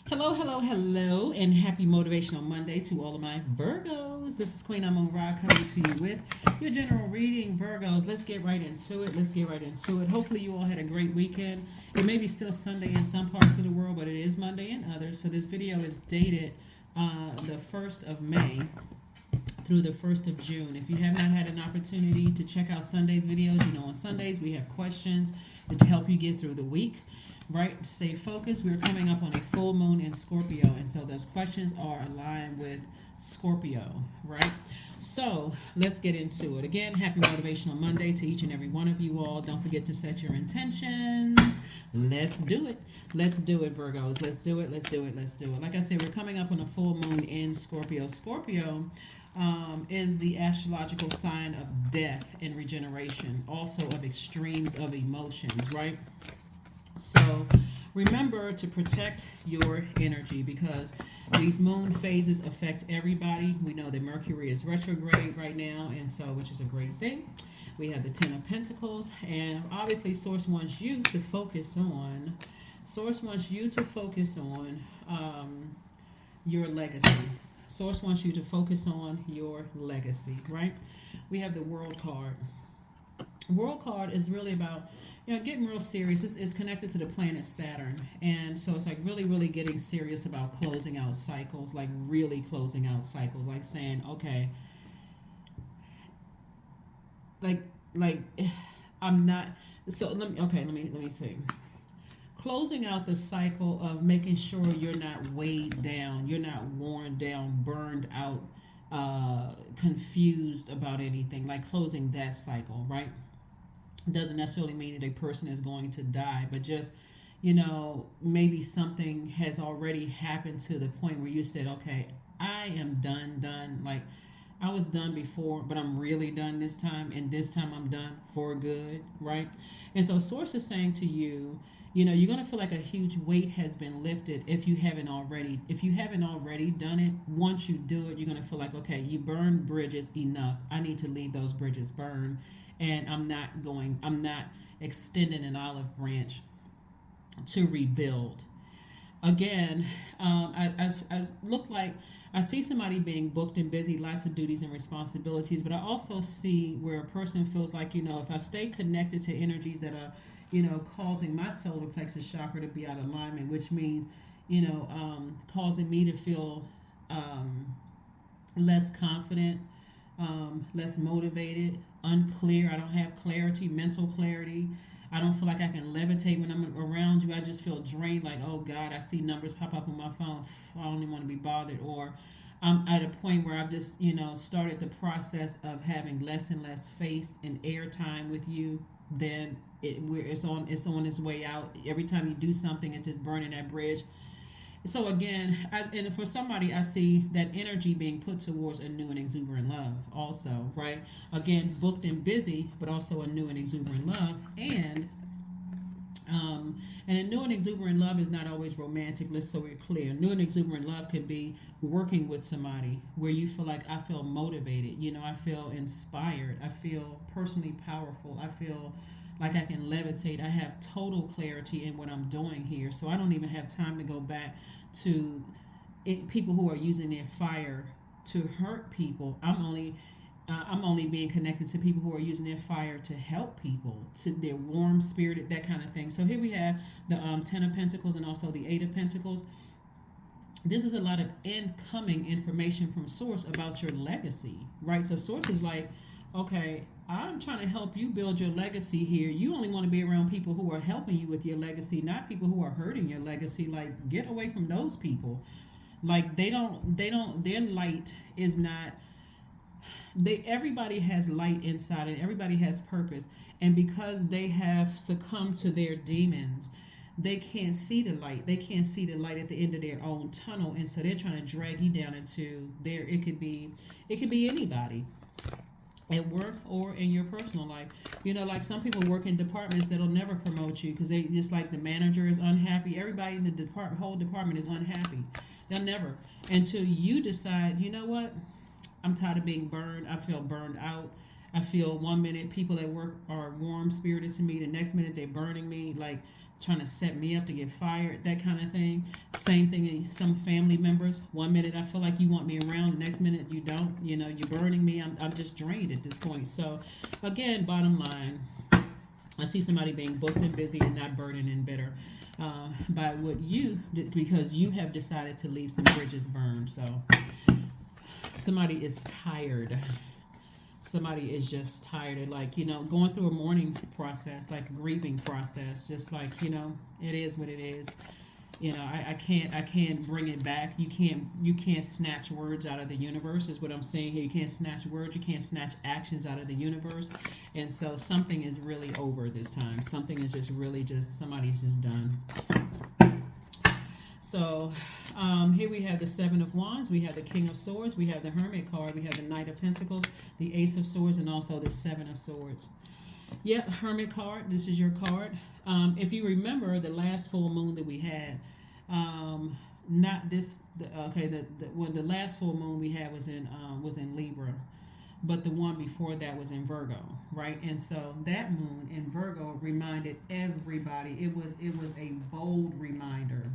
Hello, hello, hello, and happy Motivational Monday to all of my Virgos. This is Queen Amon Ra coming to you with your general reading, Virgos. Let's get right into it. Let's get right into it. Hopefully, you all had a great weekend. It may be still Sunday in some parts of the world, but it is Monday in others. So, this video is dated the 1st of May through the 1st of June. If you have not had an opportunity to check out Sunday's videos, you know on Sundays we have questions to help you get through the week, right? Stay focused. We're coming up on a full moon in Scorpio, and so those questions are aligned with Scorpio, right? So let's get into it. Again, happy Motivational Monday to each and every one of you all. Don't forget to set your intentions. Let's do it. Let's do it, Virgos. Let's do it. Let's do it. Let's do it. Like I said, we're coming up on a full moon in Scorpio. Scorpio is the astrological sign of death and regeneration, also of extremes of emotions, right? So remember to protect your energy because these moon phases affect everybody. We know that Mercury is retrograde right now, and so which is a great thing. We have the Ten of Pentacles, and obviously Source wants you to focus on. Source wants you to focus on your legacy. Source wants you to focus on your legacy, right? We have the World card. World card is really about getting real serious. It's connected to the planet Saturn, and so it's like really getting serious about closing out cycles, like really closing out cycles, like saying okay, like like I'm not. So let me see. Closing out the cycle of making sure you're not weighed down, you're not worn down, burned out, confused about anything, like closing that cycle, right? Doesn't necessarily mean that a person is going to die, but just, maybe something has already happened to the point where you said, okay, I am done. Like, I was done before, but I'm really done this time, and this time I'm done for good, right? And so, Source is saying to you, you're going to feel like a huge weight has been lifted if you haven't already. If you haven't already done it, once you do it, you're going to feel like, okay, you burned bridges enough. I need to leave those bridges burned, and I'm not extending an olive branch to rebuild. Again, I look like I see somebody being booked and busy, lots of duties and responsibilities, but I also see where a person feels like, if I stay connected to energies that are, causing my solar plexus chakra to be out of alignment, which means, causing me to feel less confident, less motivated, unclear. I don't have clarity, mental clarity. I don't feel like I can levitate when I'm around you. I just feel drained, like, oh God, I see numbers pop up on my phone. I don't even want to be bothered. Or I'm at a point where I've just, started the process of having less and less face and airtime with you. Then it's on its way out. Every time you do something, it's just burning that bridge. So again, and for somebody, I see that energy being put towards a new and exuberant love also, right? Again, booked and busy, but also a new and exuberant love. And a new and exuberant love is not always romantic. Let's so we're clear. New and exuberant love could be working with somebody where you feel like I feel motivated. I feel inspired. I feel personally powerful. I feel like I can levitate. I have total clarity in what I'm doing here. So I don't even have time to go back to people who are using their fire to hurt people. I'm only being connected to people who are using their fire to help people, to their warm spirited, that kind of thing. So here we have the Ten of Pentacles and also the Eight of Pentacles. This is a lot of incoming information from Source about your legacy, right? So Source is like, okay, I'm trying to help you build your legacy here. You only want to be around people who are helping you with your legacy, not people who are hurting your legacy. Like, get away from those people. Like, their light is not, everybody has light inside and everybody has purpose. And because they have succumbed to their demons, they can't see the light. They can't see the light at the end of their own tunnel. And so they're trying to drag you down into their, it could be anybody at work or in your personal life. Like some people work in departments that'll never promote you because they just like the manager is unhappy. Everybody in the whole department is unhappy. They'll never, until you decide, you know what? I'm tired of being burned. I feel burned out. I feel one minute people at work are warm spirited to me. The next minute they're burning me. Like trying to set me up to get fired, that kind of thing. Same thing in some family members. One minute I feel like you want me around, the next minute you don't. You know, you're burning me. I'm just drained at this point. So, again, bottom line, I see somebody being booked and busy and not burdened and bitter by what you, because you have decided to leave some bridges burned. So, somebody is tired. Somebody is just tired, like, going through a mourning process, like a grieving process, just like, it is what it is. I can't bring it back. You can't snatch words out of the universe, is what I'm saying here. You can't snatch words, you can't snatch actions out of the universe. And so something is really over this time. Something is just really somebody's just done. So here we have the Seven of Wands, we have the King of Swords, we have the Hermit card, we have the Knight of Pentacles, the Ace of Swords, and also the Seven of Swords. Yep, Hermit card, this is your card. If you remember the last full moon that we had, not this, the last full moon we had was in Libra, but the one before that was in Virgo, right? And so that moon in Virgo reminded everybody, it was a bold reminder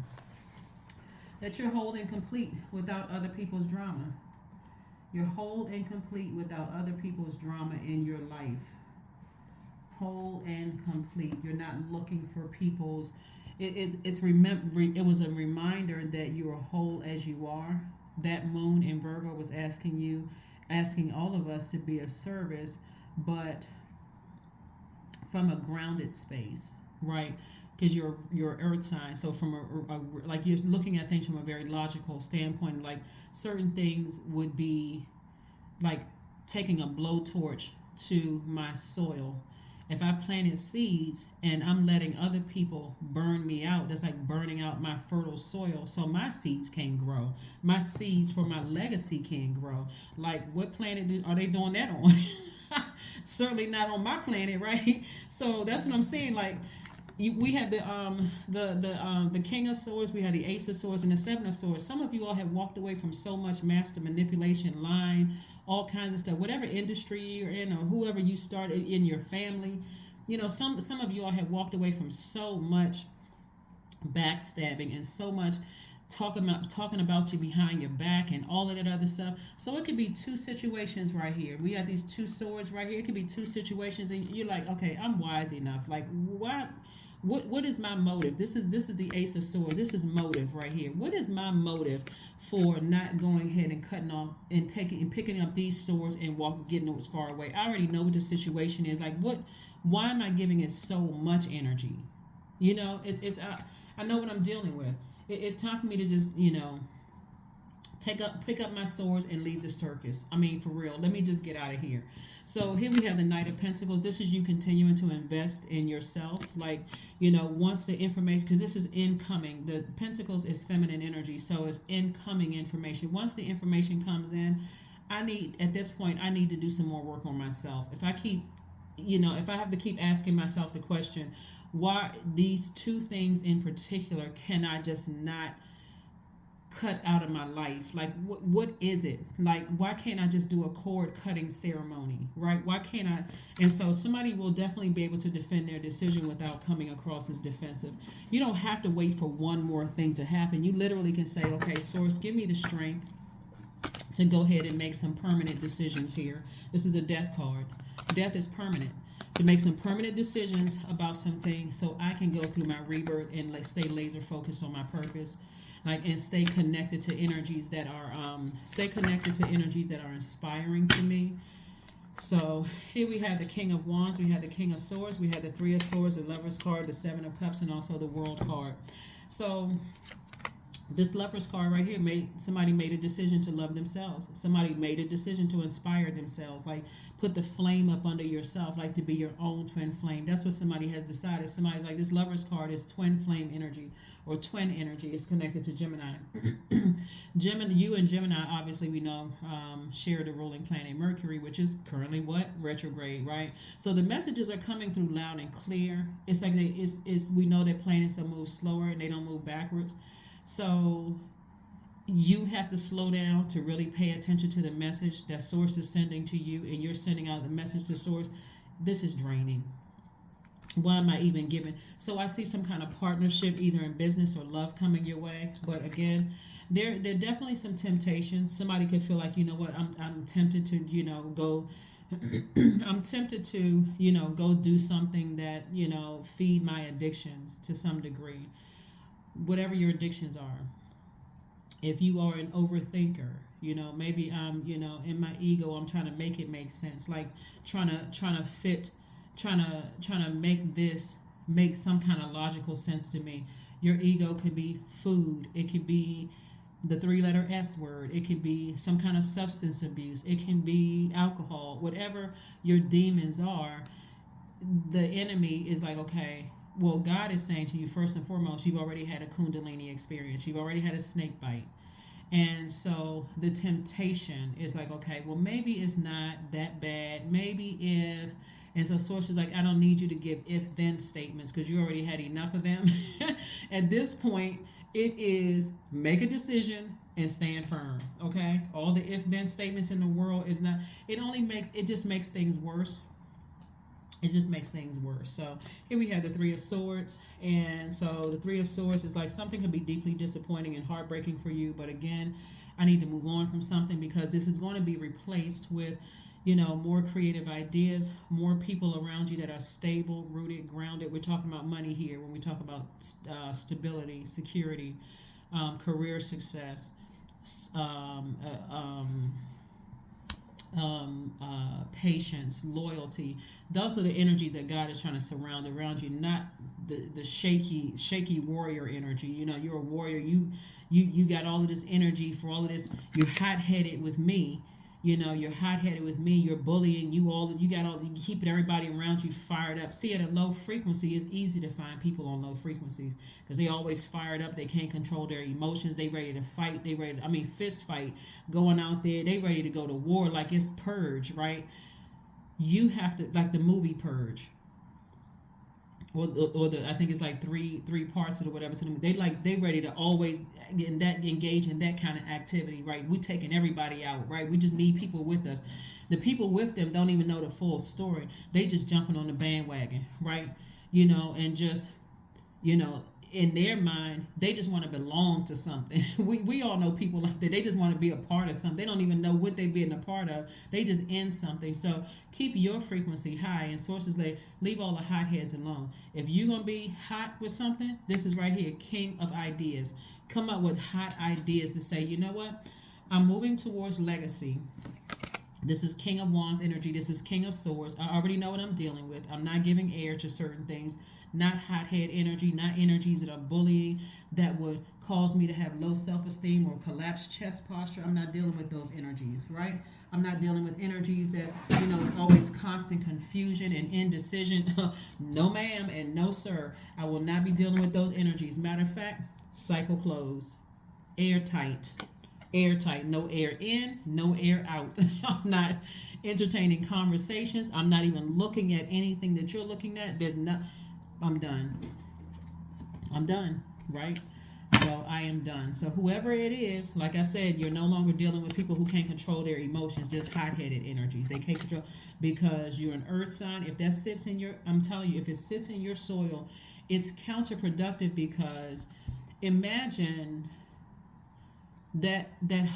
that you're whole and complete without other people's drama. You're whole and complete without other people's drama in your life. Whole and complete. You're not looking for people's. It was a reminder that you are whole as you are. That moon in Virgo was asking all of us to be of service, but from a grounded space, right? Because you're earth sign, so from like you're looking at things from a very logical standpoint. Like certain things would be like taking a blowtorch to my soil. If I planted seeds and I'm letting other people burn me out, that's like burning out my fertile soil, so my seeds can't grow. My seeds for my legacy can't grow. Like, what planet are they doing that on? Certainly not on my planet, right? So that's what I'm saying. Like, we have the King of Swords, we have the Ace of Swords, and the Seven of Swords. Some of you all have walked away from so much master manipulation, lying, all kinds of stuff. Whatever industry you're in, or whoever you started in your family, some of you all have walked away from so much backstabbing and so much talking about you behind your back and all of that other stuff. So it could be two situations right here. We have these two swords right here. It could be two situations, and you're like, okay, I'm wise enough. Like, why? What is my motive? This is the Ace of Swords. This is motive right here. What is my motive for not going ahead and cutting off and picking up these swords and getting as far away? I already know what the situation is. Like, why am I giving it so much energy? I know what I'm dealing with. It's time for me to just pick up my swords and leave the circus. I mean, for real. Let me just get out of here. So here we have the Knight of Pentacles. This is you continuing to invest in yourself. Like, once the information, because this is incoming. The Pentacles is feminine energy, so it's incoming information. Once the information comes in, at this point, I need to do some more work on myself. If I keep, if I have to keep asking myself the question, why these two things in particular can I just not cut out of my life? Like, what is it? Like, why can't I just do a cord cutting ceremony, right? Why can't I? And so somebody will definitely be able to defend their decision without coming across as defensive. You don't have to wait for one more thing to happen. You literally can say, okay, Source, give me the strength to go ahead and make some permanent decisions here. This is the Death card. Death is permanent. To make some permanent decisions about some things so I can go through my rebirth and stay laser focused on my purpose. And stay connected to energies that are inspiring to me. So here we have the King of Wands, we have the King of Swords, we have the Three of Swords, the Lover's card, the Seven of Cups, and also the World card. So this Lover's card right here, somebody made a decision to love themselves. Somebody made a decision to inspire themselves, like put the flame up under yourself, like to be your own twin flame. That's what somebody has decided. Somebody's like, this Lover's card is twin flame energy, or twin energy. Is connected to Gemini. Gemini, you and Gemini, obviously we know, share the ruling planet Mercury, which is currently what? Retrograde, right? So the messages are coming through loud and clear. It's like we know that planets will move slower and they don't move backwards. So you have to slow down to really pay attention to the message that Source is sending to you, and you're sending out the message to Source. This is draining. What am I even giving? So I see some kind of partnership, either in business or love, coming your way. But again, there definitely some temptations. Somebody could feel like, you know what, I'm tempted to, go. I'm tempted to, go do something that, feed my addictions to some degree. Whatever your addictions are. If you are an overthinker, maybe I'm, in my ego, I'm trying to make it make sense, like trying to fit, trying to make this make some kind of logical sense to me. Your ego could be food. It could be the three-letter S word. It could be some kind of substance abuse. It can be alcohol. Whatever your demons are, the enemy is like, okay, well, God is saying to you, first and foremost, you've already had a Kundalini experience. You've already had a snake bite. And so the temptation is like, okay, well, maybe it's not that bad. Maybe if, and so source is like, I don't need you to give if then statements because you already had enough of them. At this point, it is make a decision and stand firm. Okay. All the if then statements in the world is not, it just makes things worse. It just makes things worse. So here we have the Three of Swords. And so the Three of Swords is like something could be deeply disappointing and heartbreaking for you. But again, I need to move on from something because this is going to be replaced with, more creative ideas, more people around you that are stable, rooted, grounded. We're talking about money here when we talk about stability, security, career success, um, uh, um, patience, loyalty. Those are the energies that God is trying to surround around you, not the shaky warrior energy. You're a warrior. You got all of this energy for all of this. You're hot headed with me. You're hot headed with me. You're bullying. You got all. You keeping everybody around you fired up. See, at a low frequency, it's easy to find people on low frequencies because they always fired up. They can't control their emotions. They ready to fight. They ready. Fist fight. Going out there. They ready to go to war like it's Purge, right? You have to, like the movie Purge, or the I think it's like three parts of the whatever. So they ready to always engage in that kind of activity, right? We taking everybody out, right? We just need people with us. The people with them don't even know the full story. They just jumping on the bandwagon, right? And just you know in their mind they just want to belong to something. We all know people like that. They just want to be a part of something. They don't even know what they're being a part of. They just in something. So keep your frequency high, and sources they leave all the hotheads alone. If you're gonna be hot with something, this is right here, king of ideas. Come up with hot ideas to say, you know what, I'm moving towards legacy. This is King of Wands energy. This is King of Swords. I already know what I'm dealing with. I'm not giving air to certain things. Not hothead energy, not energies that are bullying, that would cause me to have low self-esteem or collapsed chest posture. I'm not dealing with those energies, right? I'm not dealing with energies that's, it's always constant confusion and indecision. No ma'am and no sir. I will not be dealing with those energies. Matter of fact, cycle closed. Airtight. Airtight. No air in, no air out. I'm not entertaining conversations. I'm not even looking at anything that you're looking at. I'm done. I'm done, right? So I am done. So whoever it is, like I said, you're no longer dealing with people who can't control their emotions, just hot-headed energies. They can't control because you're an earth sign. If that sits in your, I'm telling you, if it sits in your soil, it's counterproductive because imagine that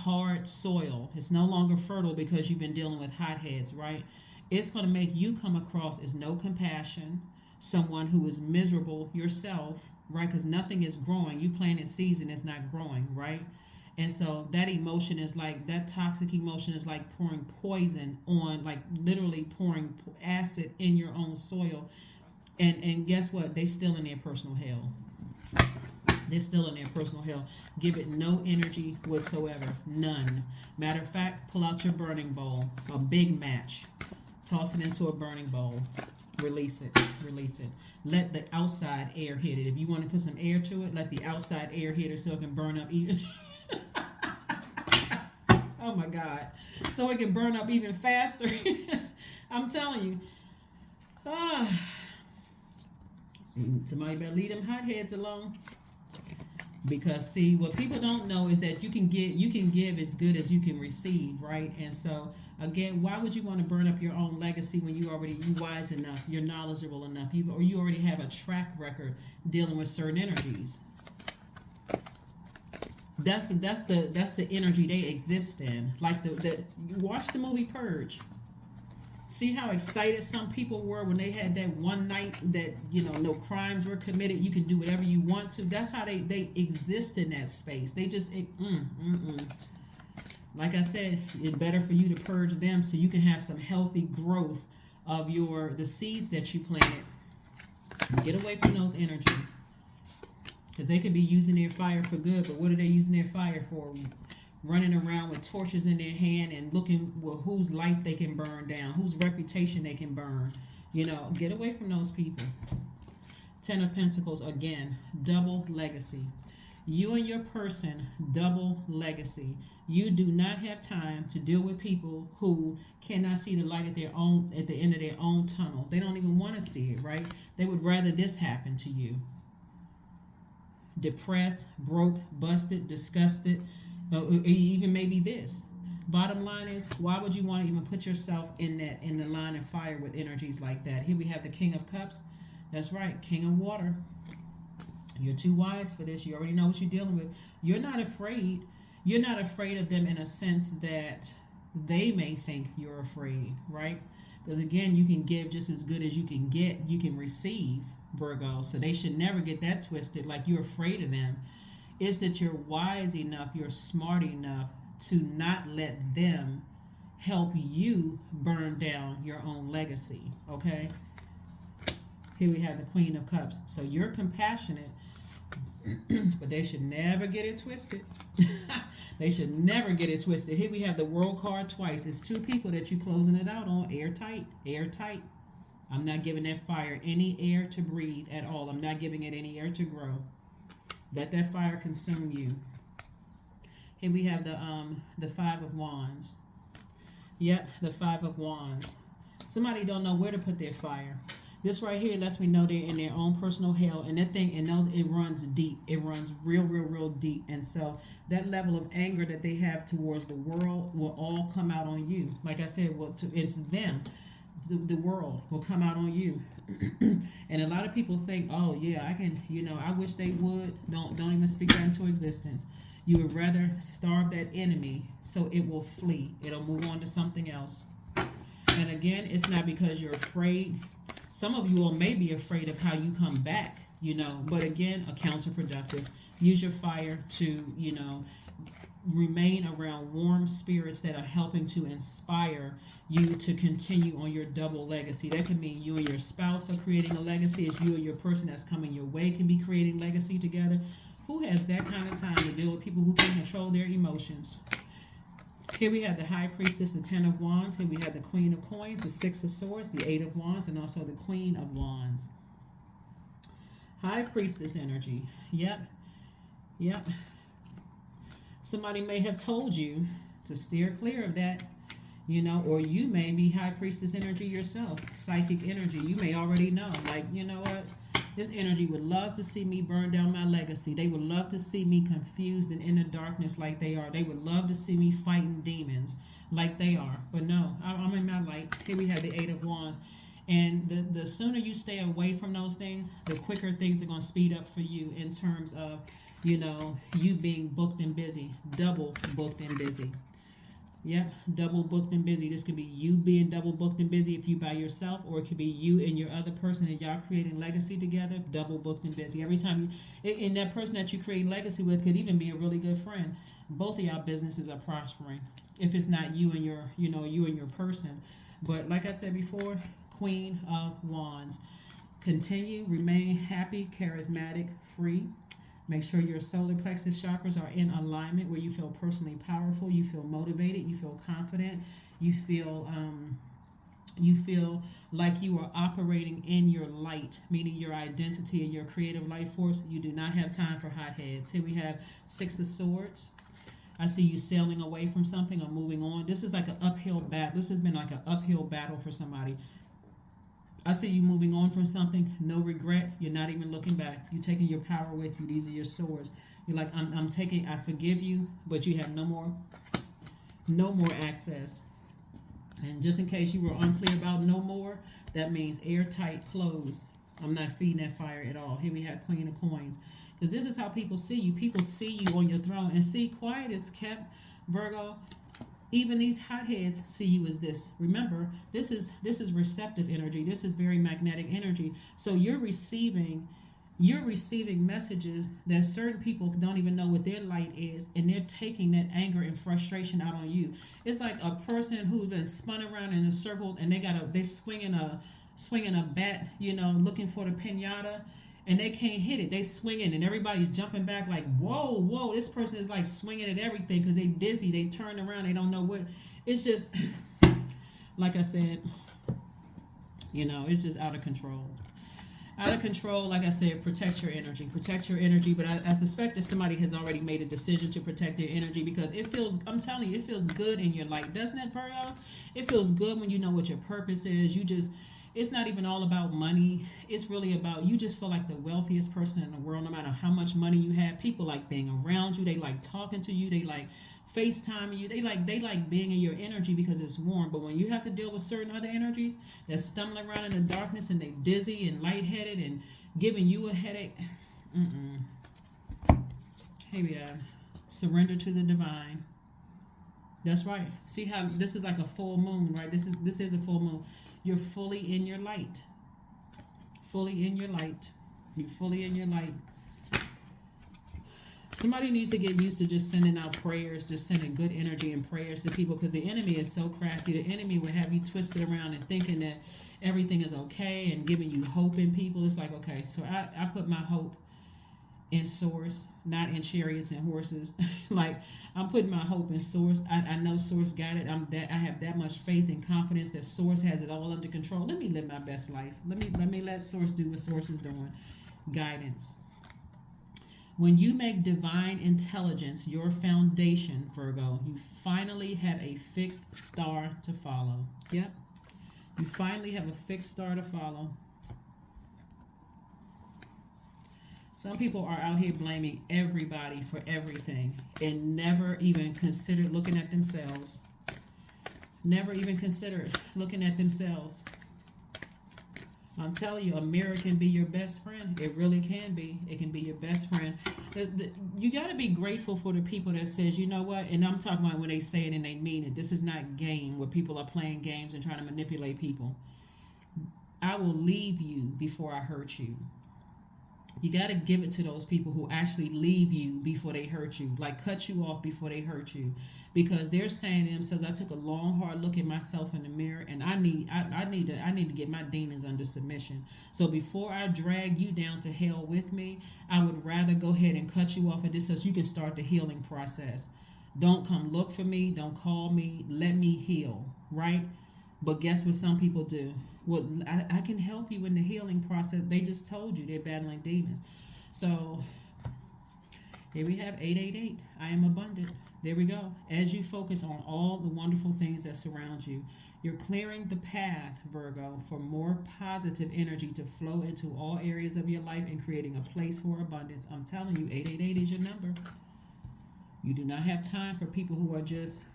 hard soil. It's no longer fertile because you've been dealing with hotheads, right? It's going to make you come across as no compassion, someone who is miserable yourself, right? Because nothing is growing. You planted seeds and it's not growing, right? And so that emotion is like, that toxic emotion is like pouring poison on, like literally pouring acid in your own soil. And guess what? They still in their personal hell. They're still in their personal hell. Give it no energy whatsoever. None. Matter of fact, pull out your burning bowl. A big match. Toss it into a burning bowl. Release it. Release it. Let the outside air hit it. If you want to put some air to it, let the outside air hit it so it can burn up even. Oh my God. So it can burn up even faster. I'm telling you. Somebody better leave them hotheads alone. Because see, what people don't know is that you can give as good as you can receive, right? And so again, why would you want to burn up your own legacy when you wise enough, you're knowledgeable enough, or you already have a track record dealing with certain energies? That's the energy they exist in. Like you watch the movie Purge. See how excited some people were when they had that one night that no crimes were committed. You can do whatever you want to. That's how they exist in that space. They just like I said, it's better for you to purge them so you can have some healthy growth of the seeds that you planted. Get away from those energies, because they could be using their fire for good. But what are they using their fire for? Running around with torches in their hand and looking whose life they can burn down, whose reputation they can burn. Get away from those people. Ten of Pentacles, again, double legacy. You and your person, double legacy. You do not have time to deal with people who cannot see the light at the end of their own tunnel. They don't even want to see it, right? They would rather this happen to you. Depressed, broke, busted, disgusted, even maybe this. Bottom line is, why would you want to even put yourself in the line of fire with energies like that? Here we have the King of Cups. That's right, King of Water. You're too wise for this. You already know what you're dealing with. You're not afraid. You're not afraid of them in a sense that they may think you're afraid, right? Because again, you can give just as good as you can get. You can receive, Virgo. So they should never get that twisted like you're afraid of them. Is that you're wise enough, you're smart enough to not let them help you burn down your own legacy, okay? Here we have the Queen of Cups. So you're compassionate, but they should never get it twisted. They should never get it twisted. Here we have the World card twice. It's two people that you're closing it out on. Airtight, airtight. I'm not giving that fire any air to breathe at all. I'm not giving it any air to grow. Let that fire consume you. Here we have the Five of Wands. Yep, the Five of Wands. Somebody don't know where to put their fire. This right here lets me know they're in their own personal hell, and that thing, it runs deep. It runs real deep. And so that level of anger that they have towards the world will all come out on you. Like I said, it's them. The world will come out on you. And a lot of people think, oh yeah, I can, I wish they would. Don't even speak that into existence. You would rather starve that enemy so it will flee. It'll move on to something else. And again, it's not because you're afraid. Some of you all may be afraid of how you come back, but again, a counterproductive. Use your fire to, remain around warm spirits that are helping to inspire you to continue on your double legacy. That could mean you and your spouse are creating a legacy. As you and your person that's coming your way can be creating legacy together. Who has that kind of time to deal with people who can control their emotions? Here we have the High Priestess, the Ten of Wands. Here we have the Queen of Coins, the Six of Swords, the Eight of Wands, and also the Queen of Wands. High Priestess energy. Yep. Somebody may have told you to steer clear of that, or you may be High Priestess energy yourself, psychic energy. You may already know, like, what? This energy would love to see me burn down my legacy. They would love to see me confused and in the darkness like they are. They would love to see me fighting demons like they are. But no, I'm in my light. Here we have the Eight of Wands. And the sooner you stay away from those things, the quicker things are going to speed up for you in terms of, you being booked and busy, double booked and busy. Yep, double booked and busy. This could be you being double booked and busy if you by yourself, or it could be you and your other person and y'all creating legacy together, double booked and busy. Every time and that person that you create legacy with could even be a really good friend. Both of y'all businesses are prospering. If it's not you and your person. But like I said before, Queen of Wands. Continue, remain happy, charismatic, free. Make sure your solar plexus chakras are in alignment where you feel personally powerful, you feel motivated, you feel confident, you feel like you are operating in your light, meaning your identity and your creative life force. You do not have time for hotheads. Here we have Six of Swords. I see you sailing away from something or moving on. This is like an uphill battle. This has been like an uphill battle for somebody. I see you moving on from something, no regret. You're not even looking back. You're taking your power with you. These are your swords. You're like, I'm taking, I forgive you, but you have no more access. And just in case you were unclear about no more, that means airtight, closed. I'm not feeding that fire at all. Here we have Queen of Coins. Because this is how people see you. People see you on your throne. And see, quiet is kept, Virgo. Even these hotheads see you as this. Remember, this is receptive energy. This is very magnetic energy. So you're receiving messages that certain people don't even know what their light is, and they're taking that anger and frustration out on you. It's like a person who's been spun around in circles, and they swinging a bat, looking for the pinata, and they can't hit it. They swinging, and everybody's jumping back like, whoa, whoa. This person is like swinging at everything because they dizzy. They turn around. They don't know what. It's just, like I said, it's just out of control. Out of control, like I said, protect your energy. Protect your energy, but I suspect that somebody has already made a decision to protect their energy because I'm telling you, it feels good in your life. Doesn't it, Virgo? It feels good when you know what your purpose is. It's not even all about money. It's really about, you just feel like the wealthiest person in the world, no matter how much money you have. People like being around you. They like talking to you. They like FaceTime you. They like being in your energy because it's warm. But when you have to deal with certain other energies that's stumbling around in the darkness and they dizzy and lightheaded and giving you a headache, here we are. Surrender to the divine. That's right. See how this is like a full moon, right? This is a full moon. You're fully in your light. Fully in your light. You're fully in your light. Somebody needs to get used to just sending out prayers, just sending good energy and prayers to people because the enemy is so crafty. The enemy will have you twisted around and thinking that everything is okay and giving you hope in people. It's like, okay, so I put my hope in source, not in chariots and horses. Like, I'm putting my hope in source. I know source got it. I have that much faith and confidence that source has it all under control. Let me live my best life. Let source do what source is doing. Guidance. When you make divine intelligence your foundation, Virgo, you finally have a fixed star to follow. Yep. You finally have a fixed star to follow. Some people are out here blaming everybody for everything and never even considered looking at themselves. Never even considered looking at themselves. I'm telling you, a mirror can be your best friend. It really can be. It can be your best friend. You got to be grateful for the people that says, you know what, and I'm talking about when they say it and they mean it. This is not game where people are playing games and trying to manipulate people. I will leave you before I hurt you. You got to give it to those people who actually leave you before they hurt you, like cut you off before they hurt you, because they're saying to themselves, I took a long, hard look at myself in the mirror, and I need to get my demons under submission. So before I drag you down to hell with me, I would rather go ahead and cut you off at this so you can start the healing process. Don't come look for me. Don't call me. Let me heal, right? But guess what some people do? Well, I can help you in the healing process. They just told you they're battling demons. So here we have 888. I am abundant. There we go. As you focus on all the wonderful things that surround you, you're clearing the path, Virgo, for more positive energy to flow into all areas of your life and creating a place for abundance. I'm telling you, 888 is your number. You do not have time for people who are just...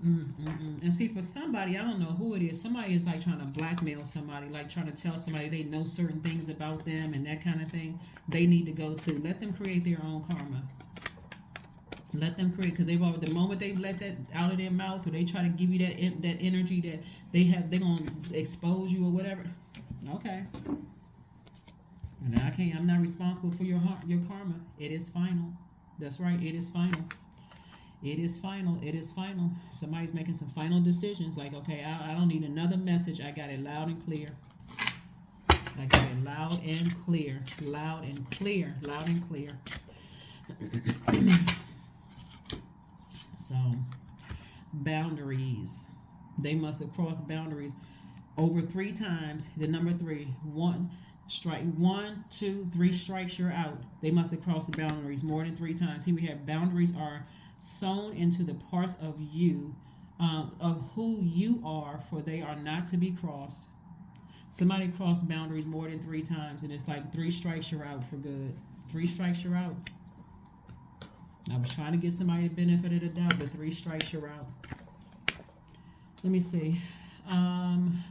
And see, for somebody, I don't know who it is, somebody is like trying to blackmail somebody, like trying to tell somebody they know certain things about them and that kind of thing. They need to go to, let them create their own karma. Let them create, because they've already, the moment they let that out of their mouth, or they try to give you that energy that they're gonna expose you or whatever. Okay. And I'm not responsible for your karma. It is final. That's right. It is final. It is final. It is final. Somebody's making some final decisions. Like, okay, I don't need another message. I got it loud and clear. I got it loud and clear. Loud and clear. Loud and clear. So, boundaries. They must have crossed boundaries over 3 times. The number 3. 1 strike. 1, 2, 3 strikes, you're out. They must have crossed the boundaries more than 3 times. Here we have boundaries are sewn into the parts of you, of who you are, for they are not to be crossed. Somebody crossed boundaries more than 3 times, and it's like 3 strikes, you're out for good. 3 strikes, you're out. I was trying to get somebody the benefit of the doubt, but 3 strikes, you're out. Let me see.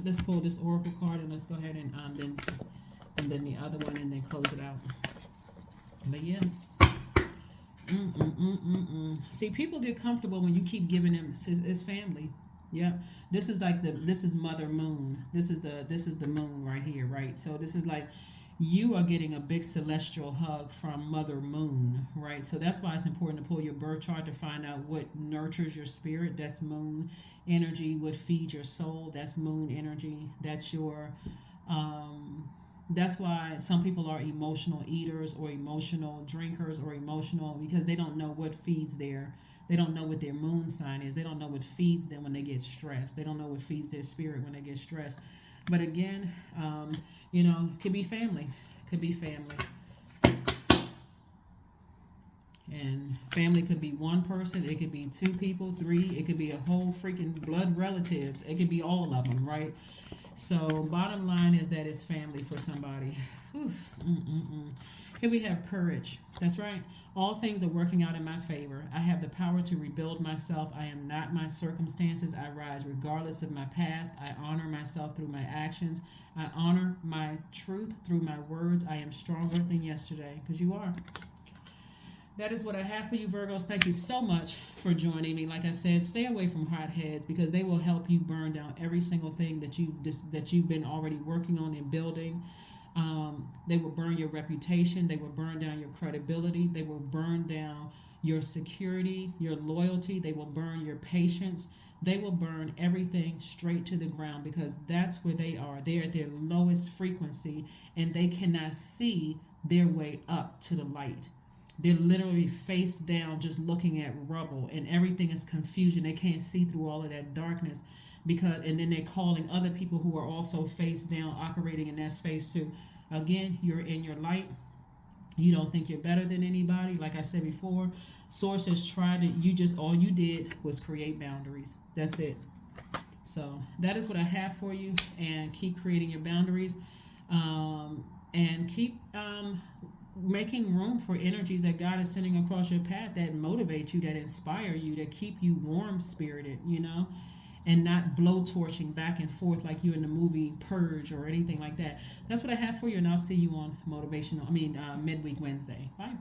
Let's pull this oracle card and let's go ahead and then the other one and then close it out. But yeah. See, people get comfortable when you keep giving them. It's family. Yeah. This is like this is Mother Moon. This is the moon right here, right? So this is like you are getting a big celestial hug from Mother Moon, right? So that's why it's important to pull your birth chart to find out what nurtures your spirit. That's moon energy. What feeds your soul. That's moon energy. That's your that's why some people are emotional eaters or emotional drinkers or emotional because they don't know what feeds they don't know what their moon sign is. They don't know what feeds them when they get stressed. They don't know what feeds their spirit when they get stressed. But again, it could be family. Could be family. And family could be one person. It could be 2 people, 3. It could be a whole freaking blood relatives. It could be all of them, right? So bottom line is that it's family for somebody. Here we have courage. That's right. All things are working out in my favor. I have the power to rebuild myself. I am not my circumstances. I rise regardless of my past. I honor myself through my actions. I honor my truth through my words. I am stronger than yesterday, because you are. That is what I have for you, Virgos. Thank you so much for joining me. Like I said, stay away from hotheads because they will help you burn down every single thing that you've been already working on and building. They will burn your reputation. They will burn down your credibility. They will burn down your security, your loyalty. They will burn your patience. They will burn everything straight to the ground because that's where they are. They're at their lowest frequency and they cannot see their way up to the light. They're literally face down just looking at rubble and everything is confusion. They can't see through all of that darkness and then they're calling other people who are also face down operating in that space too. Again, you're in your light. You don't think you're better than anybody. Like I said before, Source has tried it. All you did was create boundaries. That's it. So that is what I have for you, and keep creating your boundaries, and keep making room for energies that God is sending across your path that motivate you, that inspire you, that keep you warm spirited, and not blowtorching back and forth like you in the movie Purge or anything like that. That's what I have for you, and I'll see you on Midweek Wednesday. Bye.